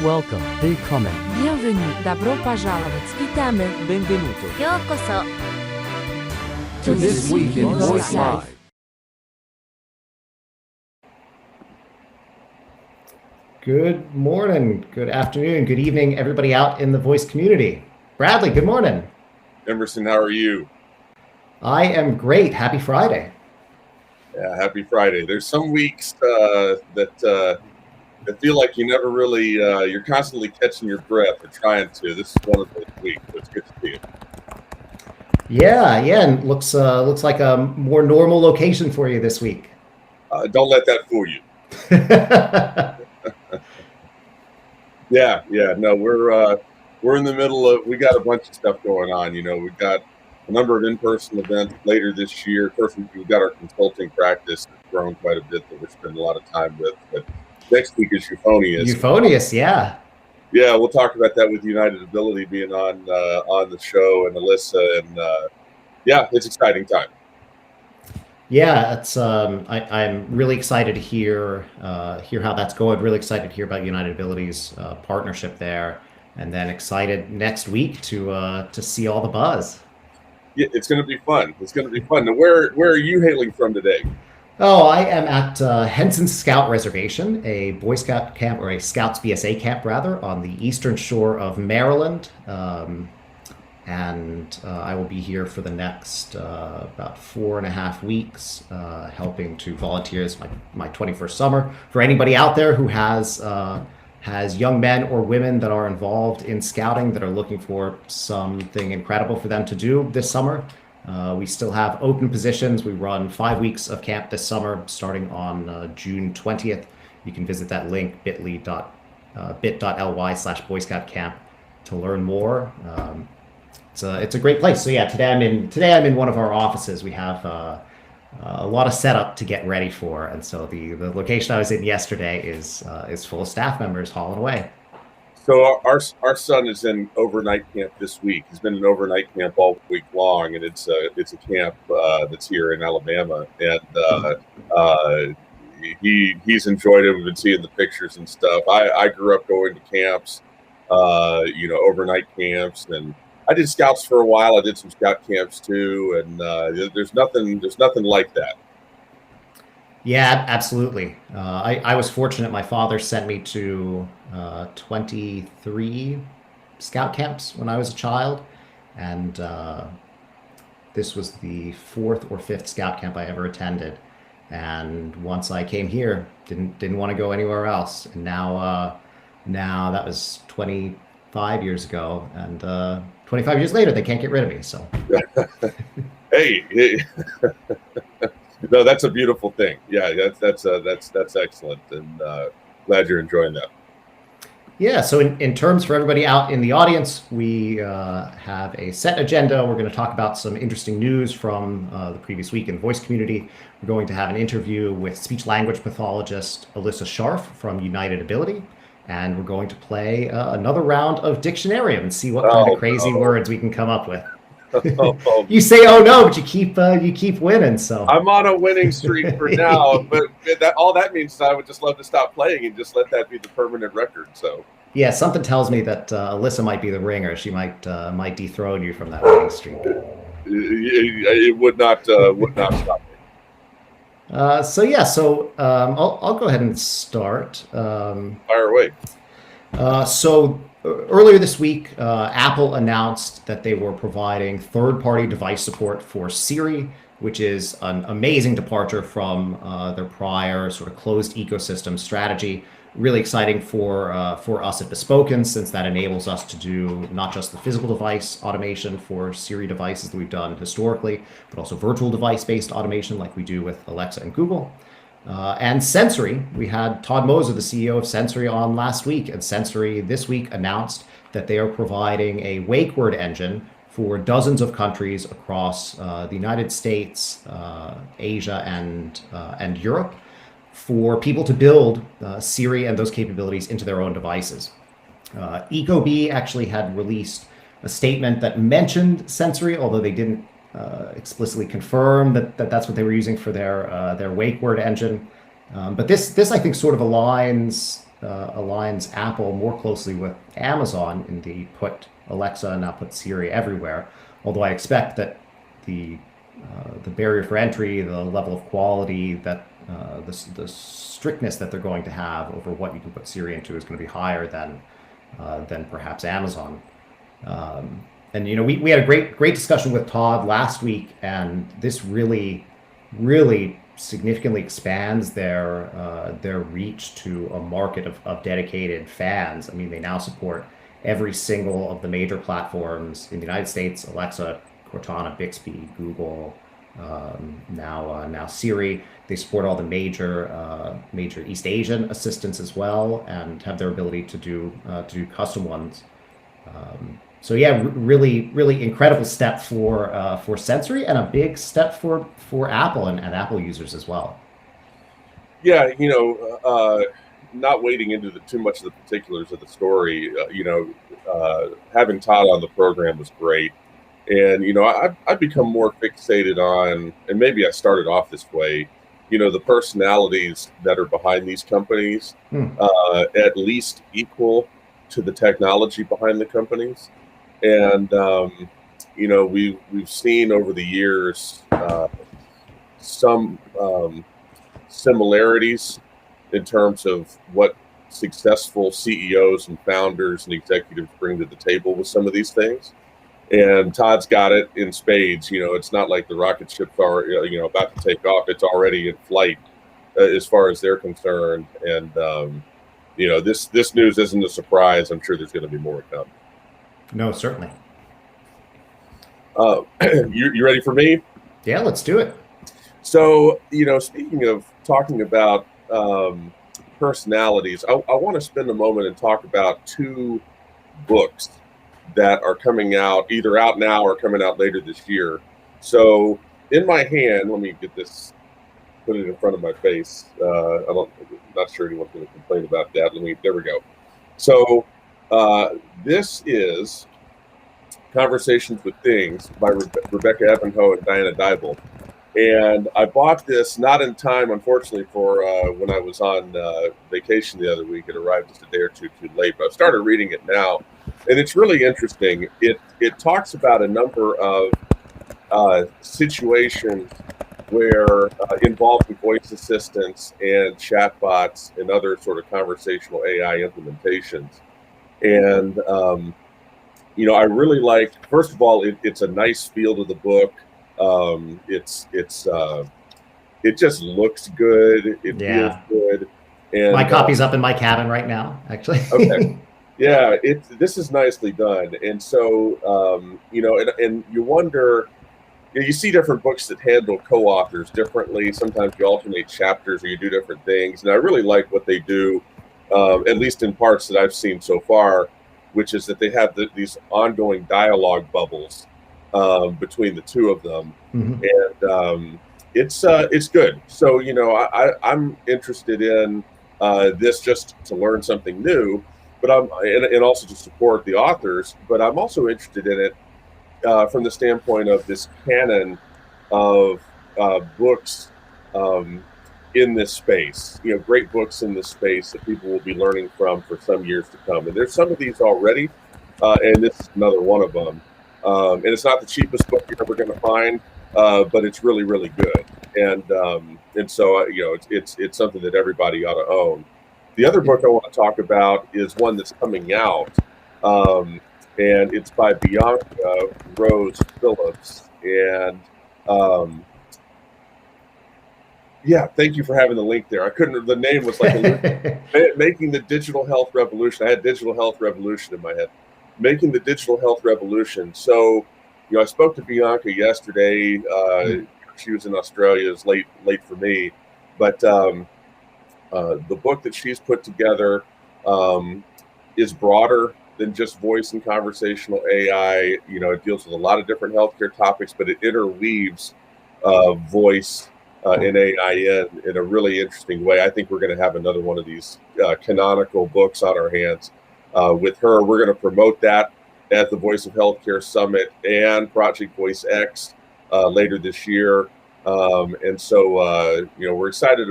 Welcome, willkommen, Bienvenue, добро пожаловать, вitamy, benvenuto, ようこそ to This Week in Voice Live. Good morning, good afternoon, good evening, everybody out in the voice community. Bradley, good morning. Emerson, how are you? I am great. Happy Friday. Yeah, happy Friday. There's some weeks that feel like you never really, you're constantly catching your breath or trying to. This is one of those weeks, so it's good to see you. Yeah, and looks like a more normal location for you this week. Don't let that fool you. Yeah, no, we're in the middle of, we got a bunch of stuff going on. You know, we've got a number of in-person events later this year. Of course, we've got our consulting practice that's grown quite a bit that we're spending a lot of time with. But next week is Euphonious. Euphonious, yeah. Yeah, we'll talk about that with United Ability being on the show, and Alyssa, and yeah, it's an exciting time. Yeah, it's I'm really excited to hear how that's going. Really excited to hear about United Ability's partnership there, and then excited next week to see all the buzz. Yeah, it's going to be fun. It's going to be fun. Now, where are you hailing from today? Oh, I am at Henson Scout Reservation, a Boy Scout camp, or a Scouts BSA camp rather, on the eastern shore of Maryland. And I will be here for the next about 4.5 weeks, helping to volunteer as my 21st summer. For anybody out there who has young men or women that are involved in scouting that are looking for something incredible for them to do this summer, we still have open positions. We run 5 weeks of camp this summer, starting on June 20th. You can visit that link, bit.ly/Boy Scout camp to learn more. It's a great place. So yeah, today I'm in one of our offices. We have a lot of setup to get ready for, and so the location I was in yesterday is full of staff members hauling away. So our son is in overnight camp this week. He's been in overnight camp all week long, and it's a camp that's here in Alabama, and he's enjoyed it. We've been seeing the pictures and stuff. I grew up going to camps, overnight camps, and I did scouts for a while. I did some scout camps too, and there's nothing like that. Yeah, absolutely. I was fortunate. My father sent me to 23 scout camps when I was a child, and this was the 4th or 5th scout camp I ever attended. And once I came here, didn't want to go anywhere else. And now that was 25 years ago, and 25 years later, they can't get rid of me. So, hey. No, that's a beautiful thing. Yeah, that's excellent, and glad you're enjoying that. Yeah, so in terms for everybody out in the audience, we have a set agenda. We're going to talk about some interesting news from the previous week in the voice community. We're going to have an interview with speech language pathologist Alyssa Scharf from United Ability, and we're going to play another round of Dictionarium and see what kind of crazy words we can come up with. You say "oh no," but you keep winning. So I'm on a winning streak for now, but all that means is I would just love to stop playing and just let that be the permanent record. So yeah, something tells me that Alyssa might be the ringer. She might dethrone you from that winning streak. It would not stop me. So I'll go ahead and start. Fire away. So earlier this week, Apple announced that they were providing third-party device support for Siri, which is an amazing departure from their prior sort of closed ecosystem strategy. Really exciting for us at Bespoken, since that enables us to do not just the physical device automation for Siri devices that we've done historically, but also virtual device-based automation like we do with Alexa and Google. And Sensory, we had Todd Moser, the CEO of Sensory, on last week, and Sensory this week announced that they are providing a wake word engine for dozens of countries across the United States, Asia, and Europe, for people to build Siri and those capabilities into their own devices. Ecobee actually had released a statement that mentioned Sensory, although they didn't explicitly confirm that's what they were using for their wake word engine. But this I think sort of aligns aligns Apple more closely with Amazon in the put Alexa and now put Siri everywhere. Although I expect that the barrier for entry, the level of quality, that the strictness that they're going to have over what you can put Siri into is going to be higher than perhaps Amazon. And we had a great discussion with Todd last week, and this really significantly expands their reach to a market of dedicated fans. I mean, they now support every single of the major platforms in the United States: Alexa, Cortana, Bixby, Google, now Siri. They support all the major East Asian assistants as well, and have their ability to do custom ones. So yeah, really incredible step for Sensory, and a big step for Apple and Apple users as well. Yeah, not wading into too much of the particulars of the story, having Todd on the program was great. And, I've become more fixated on, and maybe I started off this way, the personalities that are behind these companies, at least equal to the technology behind the companies. And, we've seen over the years some similarities in terms of what successful CEOs and founders and executives bring to the table with some of these things. And Todd's got it in spades. It's not like the rocket ships are, about to take off. It's already in flight as far as they're concerned. And, this news isn't a surprise. I'm sure there's going to be more to come. No, certainly. You ready for me? Yeah, let's do it. So, speaking of talking about personalities, I want to spend a moment and talk about two books that are coming out, either out now or coming out later this year. So in my hand, let me get this, put it in front of my face. I'm not sure anyone's going to complain about that. There we go. So this is Conversations with Things by Rebecca Evanhoe and Diana Dybel. And I bought this not in time, unfortunately, for when I was on vacation the other week. It arrived just a day or two too late, but I've started reading it now. And it's really interesting. It talks about a number of situations where involving voice assistants and chatbots and other sort of conversational AI implementations. And, I really like, first of all, it's a nice feel to the book. It just looks good. It feels good. And my copy's up in my cabin right now, actually. Okay. Yeah, this is nicely done. And so, and you wonder, you see different books that handle co-authors differently. Sometimes you alternate chapters or you do different things. And I really like what they do, at least in parts that I've seen so far, which is that they have these ongoing dialogue bubbles between the two of them. And it's good. So, I'm interested in this just to learn something new. But and also to support the authors, but I'm also interested in it from the standpoint of this canon of books in this space. Great books in this space that people will be learning from for some years to come. And there's some of these already, and this is another one of them. And it's not the cheapest book you're ever going to find, but it's really, really good. And so it's something that everybody ought to own. The other book I want to talk about is one that's coming out, and it's by Bianca Rose Phillips. And thank you for having the link there. I couldn't. The name was like Making the Digital Health Revolution. I had Digital Health Revolution in my head. Making the Digital Health Revolution. So, I spoke to Bianca yesterday. She was in Australia. It's late for me, but. The book that she's put together is broader than just voice and conversational AI. It deals with a lot of different healthcare topics, but it interweaves voice and AI in a really interesting way. I think we're going to have another one of these canonical books on our hands with her. We're going to promote that at the Voice of Healthcare Summit and Project Voice X later this year. And so, we're excited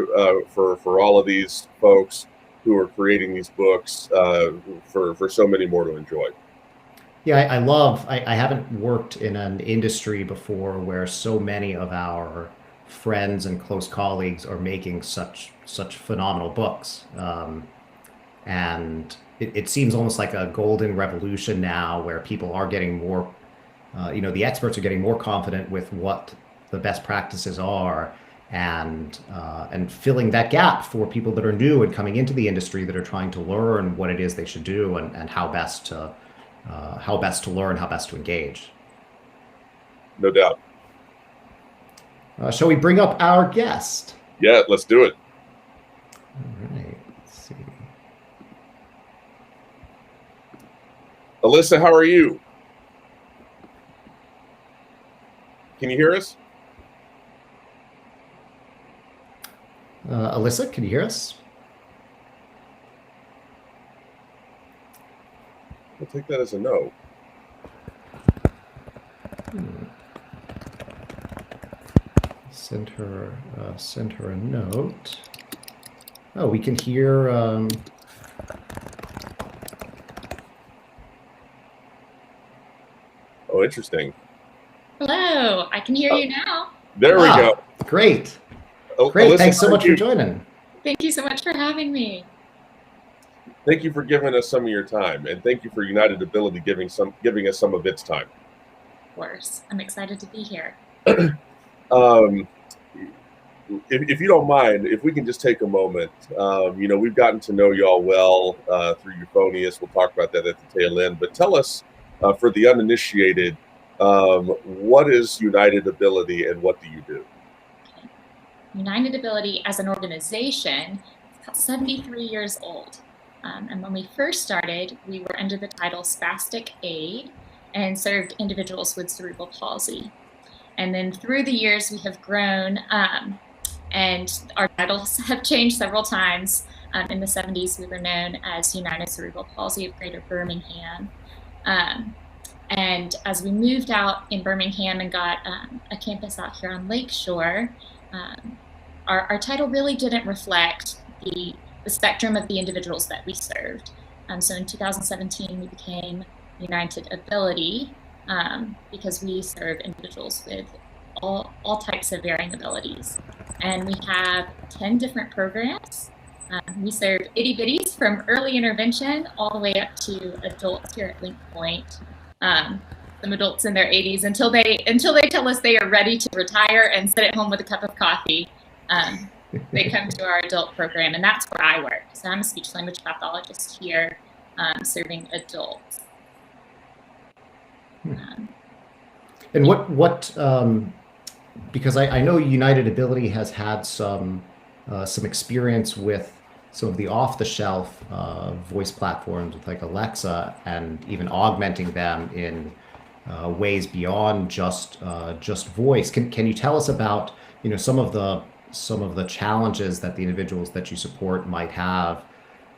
for all of these folks who are creating these books for so many more to enjoy. Yeah, I haven't worked in an industry before where so many of our friends and close colleagues are making such phenomenal books. And it seems almost like a golden revolution now where people are getting more, the experts are getting more confident with what the best practices are, and filling that gap for people that are new and coming into the industry that are trying to learn what it is they should do, and how best to learn, how best to engage. No doubt. Shall we bring up our guest? Yeah, let's do it. All right. Let's see. Alyssa, how are you? Can you hear us? Alyssa, can you hear us? I'll take that as a no. Send her a note. Oh, we can hear. Oh, interesting. Hello, I can hear you now. There we go. Great. Alyssa, Thanks so much for joining. Thank you so much for having me. Thank you for giving us some of your time, and thank you for United Ability giving us some of its time. Of course, I'm excited to be here. If you don't mind, if we can just take a moment, we've gotten to know y'all well through Euphonious. We'll talk about that at the tail end. But tell us, for the uninitiated, what is United Ability and what do you do? Okay. United Ability as an organization is about 73 years old. And when we first started, we were under the title Spastic Aid and served individuals with cerebral palsy. And then through the years, we have grown, and our titles have changed several times. In the 70s, we were known as United Cerebral Palsy of Greater Birmingham. And as we moved out in Birmingham and got a campus out here on Lakeshore, our title really didn't reflect the spectrum of the individuals that we served. So in 2017, we became United Ability because we serve individuals with all types of varying abilities. And we have 10 different programs. We serve itty bitties from early intervention all the way up to adults here at Link Point. Some adults in their 80s until they tell us they are ready to retire and sit at home with a cup of coffee. They come to our adult program, and that's where I work. So I'm a speech language pathologist here, serving adults. And what because I know United Ability has had some experience with some of the off-the-shelf voice platforms with like Alexa, and even augmenting them in ways beyond just voice. Can you tell us about some of the challenges that the individuals that you support might have,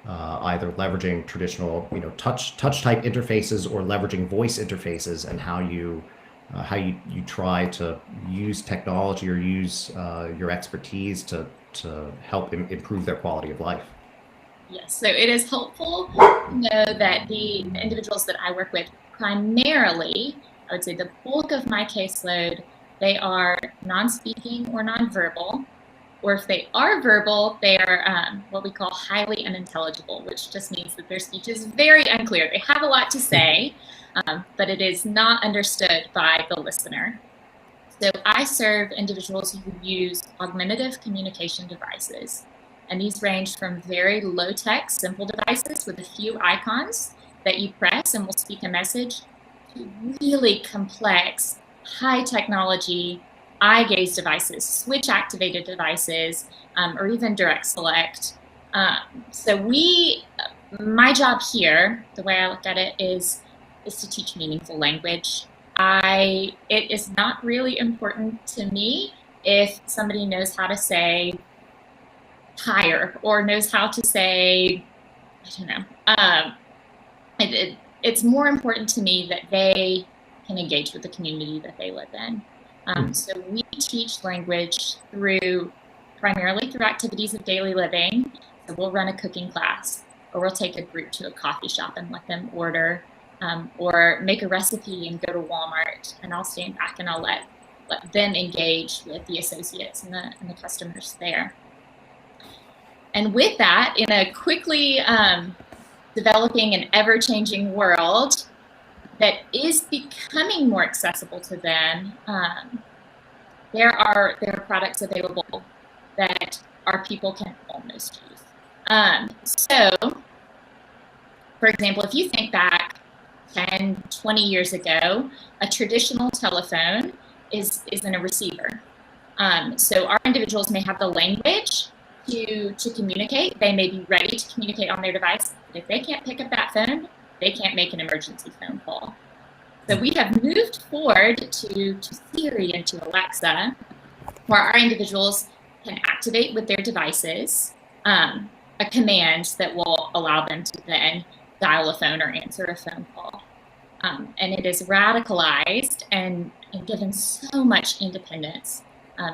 either leveraging traditional touch type interfaces or leveraging voice interfaces, and how you try to use technology or use your expertise to help improve their quality of life? Yes, so it is helpful to know that the individuals that I work with, primarily, I would say the bulk of my caseload, they are non-speaking or non-verbal, or if they are verbal, they are what we call highly unintelligible, which just means that their speech is very unclear. They have a lot to say, but it is not understood by the listener. So I serve individuals who use augmentative communication devices. And these range from very low-tech, simple devices with a few icons that you press and will speak a message, to really complex, high-technology, eye-gaze devices, switch-activated devices, or even direct select. So my job here, the way I look at it, is to teach meaningful language. It is not really important to me if somebody knows how to say higher or knows how to say, I don't know. It's more important to me that they can engage with the community that they live in. So we teach language through primarily through activities of daily living. So we'll run a cooking class, or we'll take a group to a coffee shop and let them order, or make a recipe and go to Walmart, and I'll stand back and I'll let them engage with the associates and the customers there. And with that, in a quickly developing and ever-changing world that is becoming more accessible to them, there are products available that our people can almost use. So, for example, if you think back 10, 20 years ago, a traditional telephone is in a receiver. So our individuals may have the language to communicate. They may be ready to communicate on their device, but if they can't pick up that phone, they can't make an emergency phone call. So we have moved forward to Siri and to Alexa, where our individuals can activate with their devices a command that will allow them to then dial a phone or answer a phone call. And it is radicalized and given so much independence,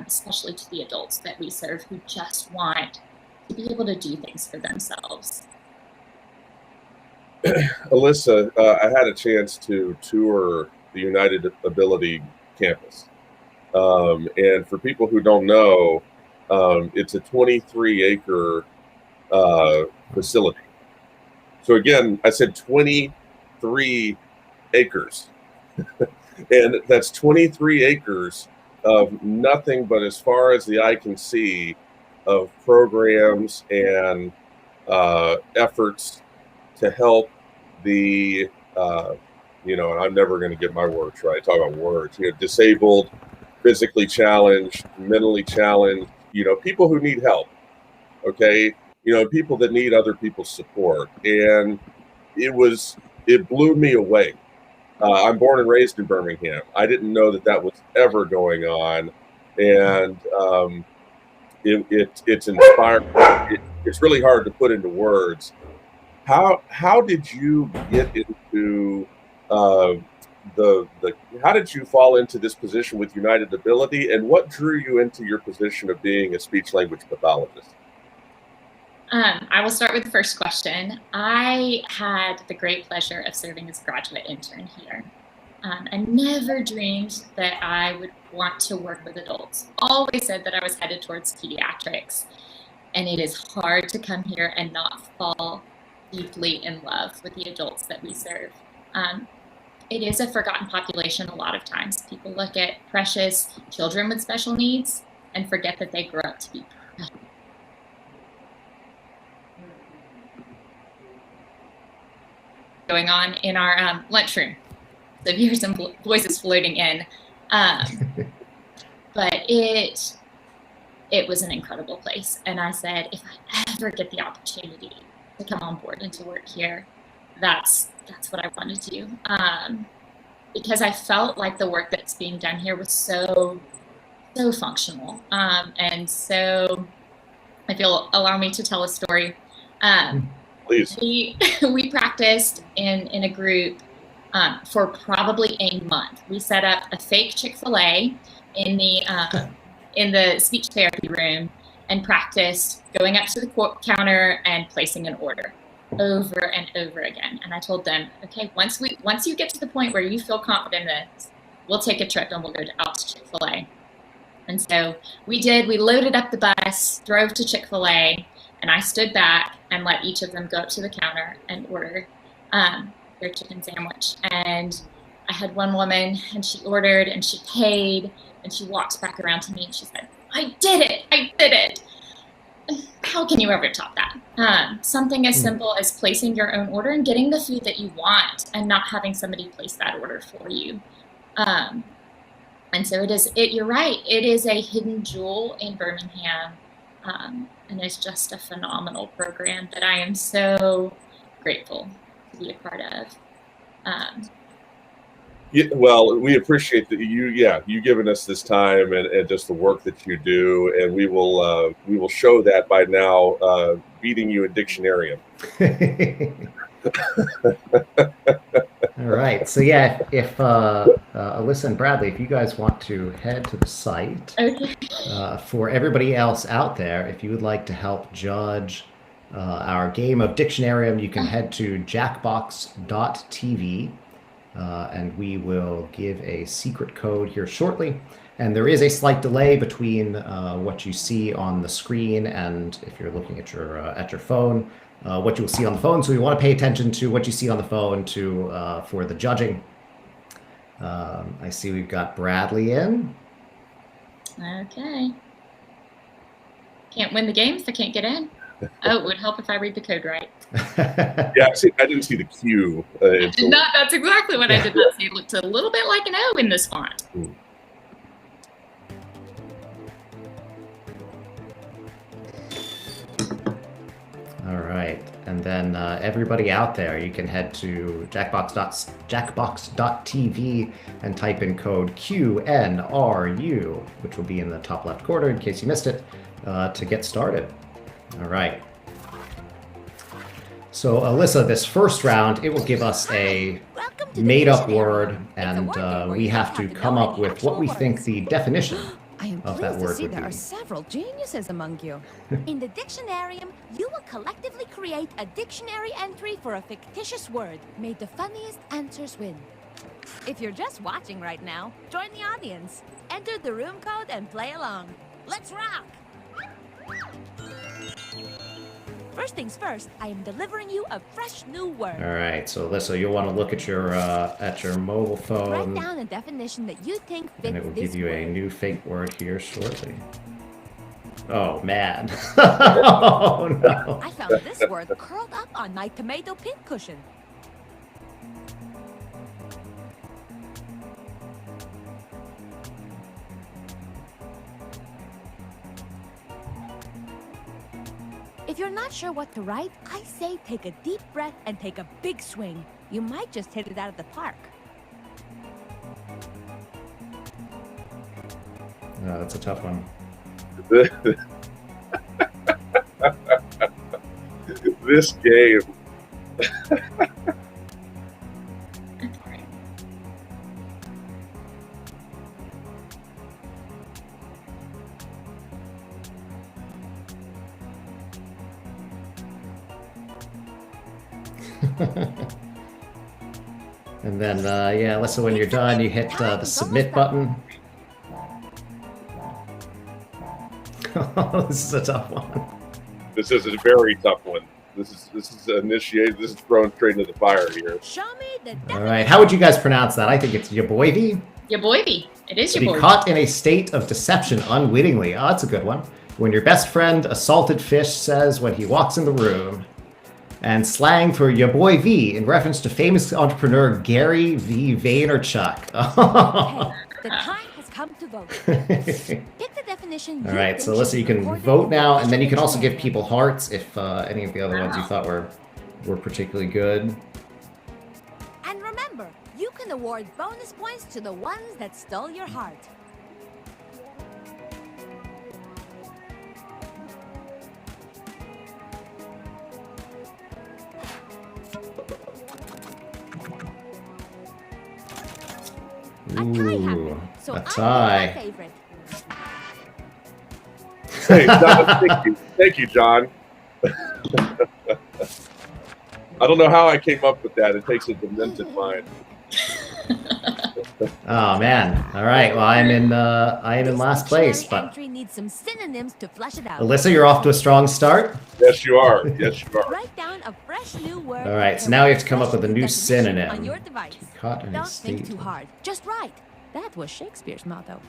especially to the adults that we serve who just want to be able to do things for themselves. Alyssa, I had a chance to tour the United Ability campus. And for people who don't know, it's a 23-acre facility. So again, I said 23 acres. And that's 23 acres of nothing but, as far as the eye can see, of programs and efforts to help the, and I'm never going to get my words right, talk about words, disabled, physically challenged, mentally challenged, people who need help, okay? People that need other people's support. And it blew me away. I'm born and raised in Birmingham. I didn't know that was ever going on. And it's inspiring. It's really hard to put into words. How did you get into how did you fall into this position with United Ability, and what drew you into your position of being a speech language pathologist? I will start with the first question. I had the great pleasure of serving as a graduate intern here. I never dreamed that I would want to work with adults. Always said that I was headed towards pediatrics. And it is hard to come here and not fall deeply in love with the adults that we serve. It is a forgotten population a lot of times. People look at precious children with special needs and forget that they grow up to be precious. Going on in our lunchroom. So if you hear some voices floating in, but it was an incredible place. And I said, if I ever get the opportunity to come on board and to work here, that's what I wanted to do. Because I felt like the work that's being done here was so functional. And so if you'll allow me to tell a story. Please. We practiced in a group for probably a month. We set up a fake Chick-fil-A in the speech therapy room and practiced going up to the counter and placing an order over and over again. And I told them, okay, once you get to the point where you feel confident in this, we'll take a trip and we'll go out to Chick-fil-A. And so we did. We loaded up the bus, drove to Chick-fil-A, and I stood back and let each of them go up to the counter and order their chicken sandwich. And I had one woman, and she ordered, and she paid, and she walked back around to me, and she said, I did it. How can you ever top that? Something as simple as placing your own order and getting the food that you want and not having somebody place that order for you. And so you're right, it is a hidden jewel in Birmingham. And it's just a phenomenal program that I am so grateful to be a part of. Well, we appreciate that you giving us this time and just the work that you do, and we will show that by now beating you in Dictionarium. All All right. So yeah, if Alyssa and Bradley, if you guys want to head to the site, Okay. for everybody else out there, if you would like to help judge our game of Dictionarium, you can head to jackbox.tv, and we will give a secret code here shortly. And there is a slight delay between what you see on the screen and if you're looking at your phone. What you'll see on the phone, so we want to pay attention to what you see on the phone for the judging. I see we've got Bradley in. Okay. Can't win the game if I can't get in. Oh, it would help if I read the code right. Yeah, I didn't see the Q. I did not. That's exactly what I did not see. It looked a little bit like an O in this font. All right, and then everybody out there, you can head to jackbox.tv and type in code QNRU, which will be in the top left corner in case you missed it, to get started. All right. So Alyssa, this first round, it will give us a made-up word, and we have to come up with what we think the definition I am of pleased that to word see would there be. are several geniuses among you. In the Dictionarium, you will collectively create a dictionary entry for a fictitious word. May the funniest answers win. If you're just watching right now, join the audience. Enter the room code and play along. Let's rock! First things first, I am delivering you a fresh new word. All right, so Alyssa, you'll want to look at your mobile Write phone, down a definition that you think fits and it will this give you a word. new fake word here shortly. Oh man! Oh no! I found this word curled up on my tomato pincushion. If you're not sure what to write, I say take a deep breath and take a big swing. You might just hit it out of the park. No, that's a tough one. This game. And then, yeah, Alyssa, when you're done, you hit the submit button. This is a tough one. This is a very tough one. This is initiated. This is thrown straight into the fire here. Show me the All right, how would you guys pronounce that? I think it's yaboivy. Yaboivy. It is To be yaboivy. caught in a state of deception unwittingly. Oh, that's a good one. When your best friend, a salted fish, says when he walks in the room. And slang for yaboivy in reference to famous entrepreneur Gary V. Vaynerchuk. Okay, the time has come to vote. Pick the definition. All right, so Alyssa, you can vote now, and then you can also give people hearts if any of the other ones you thought were particularly good. And remember, you can award bonus points to the ones that stole your heart. A tie Ooh, happened, so a I picked tie. my favorite. Hey, John, thank you, John. I don't know how I came up with that. It takes a demented mind. Oh man! All right, well I am in last place, Dictionary but entry needs some synonyms to flesh it out. Alyssa, you're off to a strong start. Yes, you are. Yes, you are. Write down a fresh new word. All right, so and now we have to write come up with a new definition synonym. on your device. Caught in a Don't think state. too hard. Just write. That was Shakespeare's motto.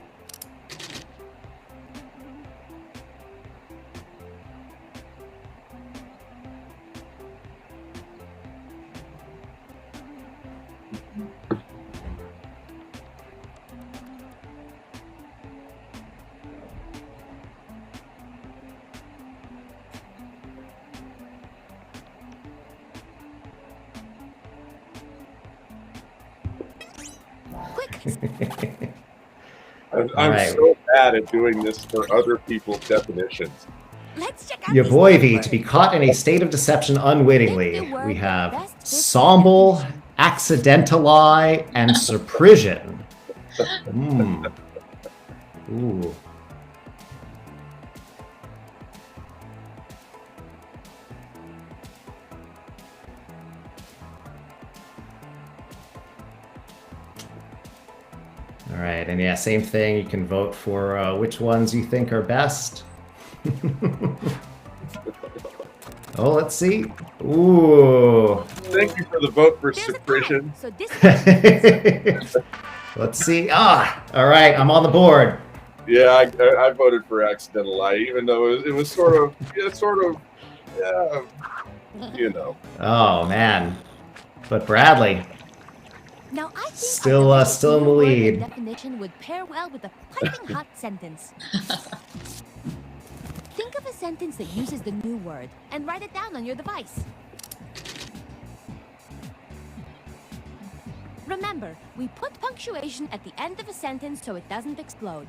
Quick. I'm right. so bad at doing this for other people's definitions. Let's check out these Yaboivy, words. to be caught in a state of deception unwittingly. Pick the word We that have best fits the somble, definition. accidentali and surprision. Ooh. All right, and yeah, same thing. You can vote for which ones you think are best. Oh, let's see. Ooh. Thank you for the vote for There's a suppression. tie, so this Let's see. All right, I'm on the board. Yeah, I voted for accidental lie, even though it was sort of, you know. Oh man, but Bradley Now I think still in the word lead. definition would pair well with a piping hot sentence. Think of a sentence that uses the new word and write it down on your device. Remember, we put punctuation at the end of a sentence so it doesn't explode.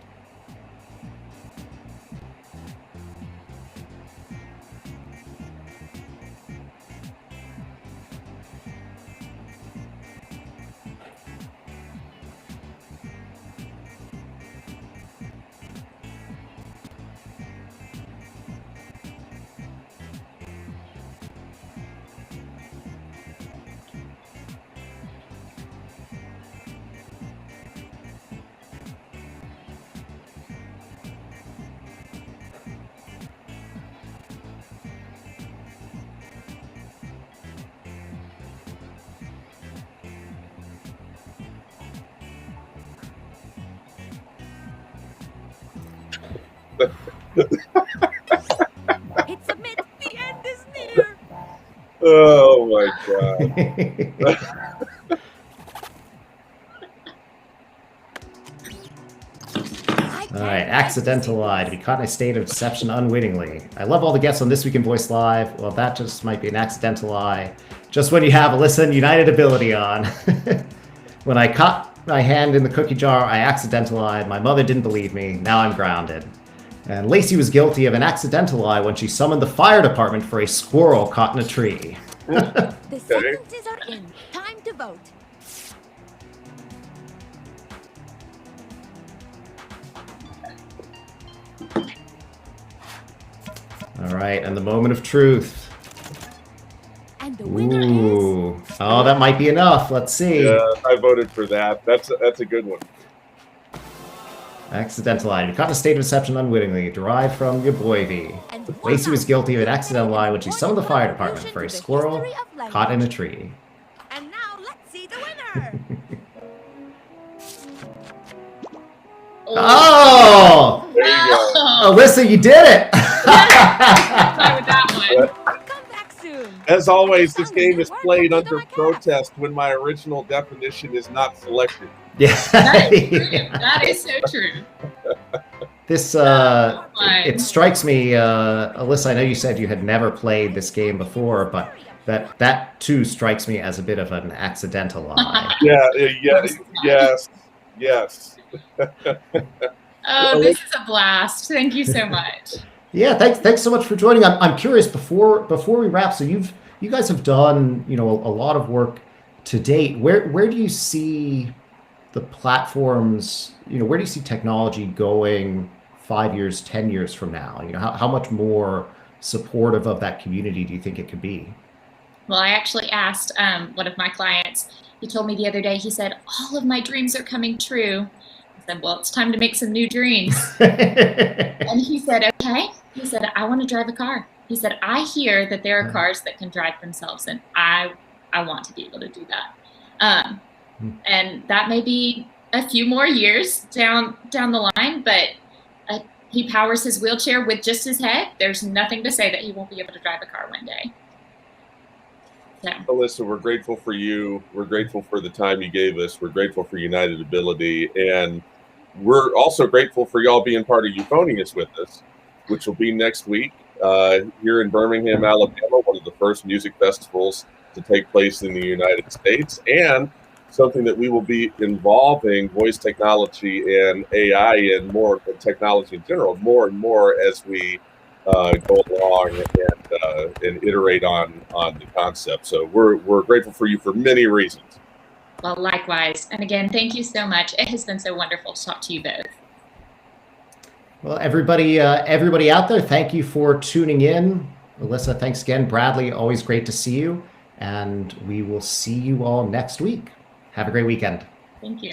Hit submit. The end is near. Oh my God. All right, accidental lie, to be caught in a state of deception unwittingly. I love all the guests on This Week in Voice Live. Well, that just might be an accidental lie. Just when you have Alyssa and United Ability on. When I caught my hand in the cookie jar, I accidental lied. My mother didn't believe me. Now I'm grounded. And Lacey was guilty of an accidental lie when she summoned the fire department for a squirrel caught in a tree. The sentences are in. Time to vote. All right, and the moment of truth. And the winner Ooh. Oh, that might be enough. Let's see. Yeah, I voted for that. That's a good one. Accidental lie. You caught in a state of deception unwittingly. Derived from your boy V. is. Lacey was guilty of an accidental lie when she summoned the fire department for a squirrel caught in a tree. And now let's see the winner. Oh! There you go. Oh, Alyssa, you did it! try with that one. Come back soon. As always, this game is played under protest when my original definition is not selected. Yeah. That is true. That is so true. This, my. it strikes me, Alyssa, I know you said you had never played this game before, but that too strikes me as a bit of an accidental lie. Yes. Oh, this is a blast. Thank you so much. Yeah, thanks so much for joining. I'm curious, before we wrap, so you guys have done, a lot of work to date. Where do you see the platforms, where do you see technology going 5 years, 10 years from now? How much more supportive of that community do you think it could be? Well, I actually asked one of my clients. He told me the other day, he said, all of my dreams are coming true. I said, well, it's time to make some new dreams. And he said, okay. He said, I want to drive a car. He said, I hear that there are cars that can drive themselves, and I want to be able to do that. And that may be a few more years down the line, but he powers his wheelchair with just his head. There's nothing to say that he won't be able to drive a car one day. Yeah. Alyssa, we're grateful for you. We're grateful for the time you gave us. We're grateful for United Ability. And we're also grateful for y'all being part of Euphonious with us, which will be next week here in Birmingham, Alabama, one of the first music festivals to take place in the United States, and something that we will be involving voice technology and AI and more technology in general, more and more as we go along and iterate on the concept. So we're grateful for you for many reasons. Well, likewise. And again, thank you so much. It has been so wonderful to talk to you both. Well, everybody out there, thank you for tuning in. Alyssa, thanks again. Bradley, always great to see you. And we will see you all next week. Have a great weekend. Thank you.